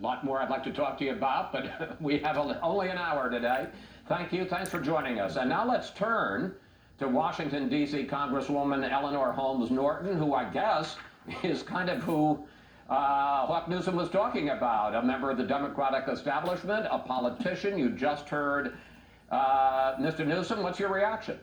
lot more I'd like to talk to you about, but we have only an hour today. Thank you. Thanks for joining us. And now let's turn to Washington, D.C. Congresswoman Eleanor Holmes Norton, who I guess is kind of who Hawk Newsom was talking about, a member of the Democratic establishment, a politician. You just heard Mr. Newsom. What's your reaction?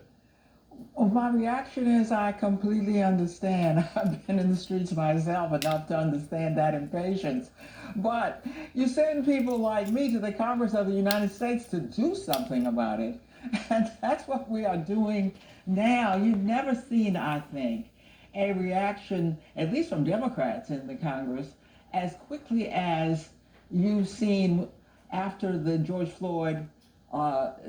Well, my reaction is I completely understand. I've been in the streets myself enough to understand that impatience. But you send people like me to the Congress of the United States to do something about it. And that's what we are doing now. You've never seen, I think, a reaction, at least from Democrats in the Congress, as quickly as you've seen after the George Floyd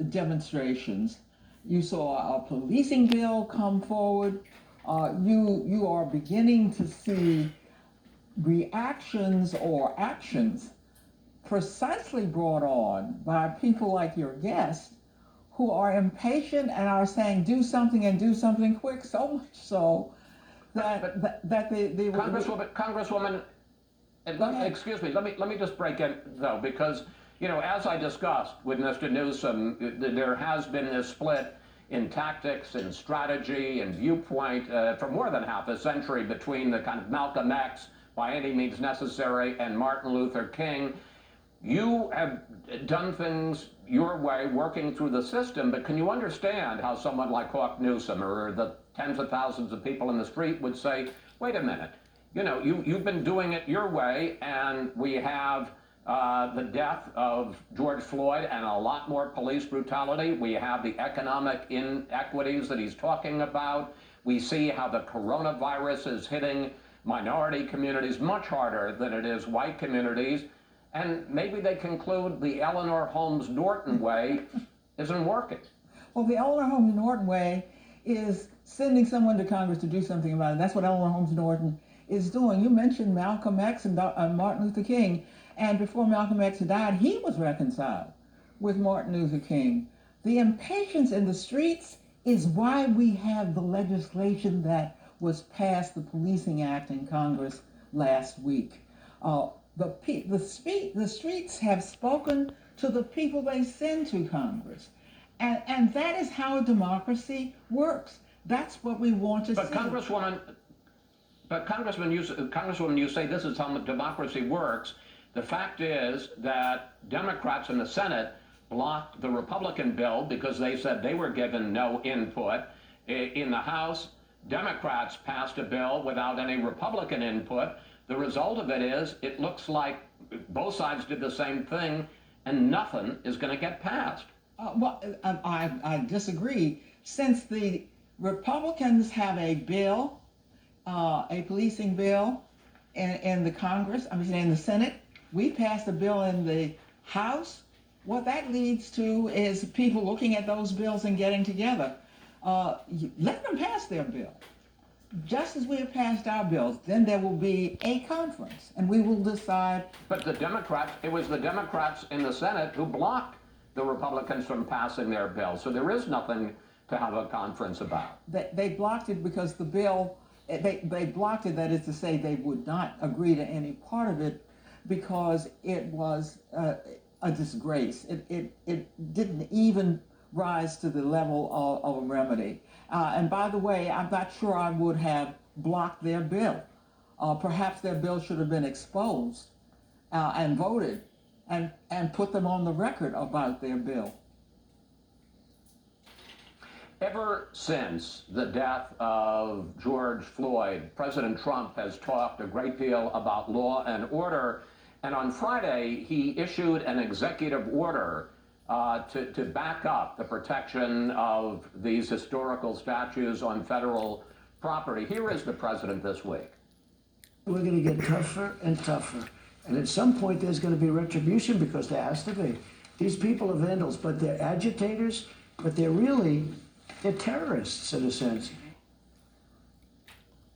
demonstrations. You saw a policing bill come forward. You are beginning to see reactions or actions precisely brought on by people like your guest who are impatient and are saying do something and do something quick, so much so that they Congresswoman, excuse me, let me just break in though, because you know, as I discussed with Mr. Newsom, there has been this split in tactics and strategy and viewpoint for more than half a century between the kind of Malcolm X, by any means necessary, and Martin Luther King. You have done things your way, working through the system, but can you understand how someone like Hawk Newsom or the tens of thousands of people in the street would say, wait a minute, you know, you've been doing it your way, and we have the death of George Floyd and a lot more police brutality. We have the economic inequities that he's talking about. We see how the coronavirus is hitting minority communities much harder than it is white communities. And maybe they conclude the Eleanor Holmes Norton way isn't working. Well, the Eleanor Holmes Norton way is sending someone to Congress to do something about it. That's what Eleanor Holmes Norton is doing. You mentioned Malcolm X and Martin Luther King. And before Malcolm X died, he was reconciled with Martin Luther King. The impatience in the streets is why we have the legislation that was passed, the Policing Act in Congress last week. The streets have spoken to the people they send to Congress. And that is how a democracy works. That's what we want to see. Congresswoman, you say this is how democracy works. The fact is that Democrats in the Senate blocked the Republican bill because they said they were given no input. In the House, Democrats passed a bill without any Republican input. The result of it is it looks like both sides did the same thing and nothing is going to get passed. I disagree. Since the Republicans have a bill, a policing bill in the Congress, in the Senate, we passed a bill in the House. What that leads to is people looking at those bills and getting together. Let them pass their bill. Just as we have passed our bills, then there will be a conference, and we will decide. But it was the Democrats in the Senate who blocked the Republicans from passing their bill. So there is nothing to have a conference about. They blocked it because the bill, they blocked it, that is to say they would not agree to any part of it, because it was a disgrace. It didn't even rise to the level of a remedy. And by the way, I'm not sure I would have blocked their bill. Perhaps their bill should have been exposed and voted and put them on the record about their bill. Ever since the death of George Floyd, President Trump has talked a great deal about law and order. And on Friday, he issued an executive order to back up the protection of these historical statues on federal property. Here is the president this week. We're going to get tougher and tougher. And at some point, there's going to be retribution, because there has to be. These people are vandals, but they're agitators, but they're terrorists in a sense.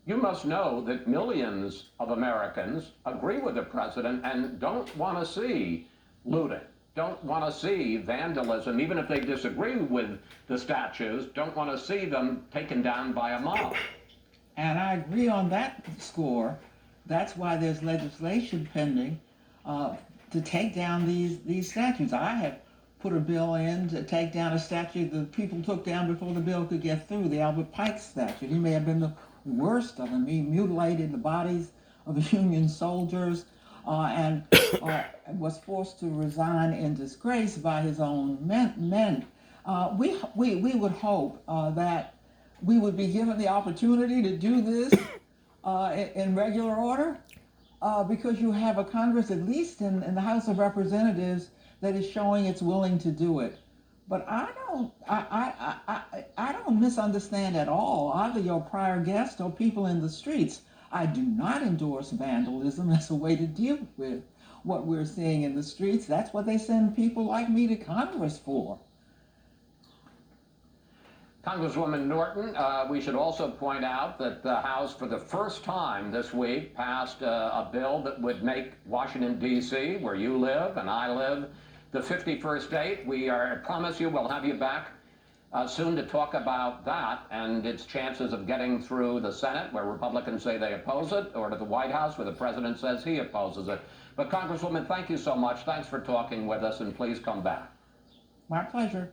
You must know that millions of Americans agree with the president and don't want to see looting, don't want to see vandalism, even if they disagree with the statues, don't want to see them taken down by a mob. And I agree on that score. That's why there's legislation pending to take down these statutes. I have put a bill in to take down a statute that people took down before the bill could get through, the Albert Pike statute. He may have been the worst of them. He mutilated the bodies of the Union soldiers and was forced to resign in disgrace by his own men. We would hope that we would be given the opportunity to do this in regular order, because you have a Congress, at least in the House of Representatives, that is showing it's willing to do it. But I don't misunderstand at all either your prior guest or people in the streets. I do not endorse vandalism as a way to deal with what we're seeing in the streets. That's what they send people like me to Congress for. Congresswoman Norton, we should also point out that the House, for the first time this week, passed a bill that would make Washington, D.C., where you live and I live, the 51st state. I promise you we'll have you back soon to talk about that and its chances of getting through the Senate, where Republicans say they oppose it, or to the White House, where the president says he opposes it. But Congresswoman, thank you so much. Thanks for talking with us, and please come back. My pleasure.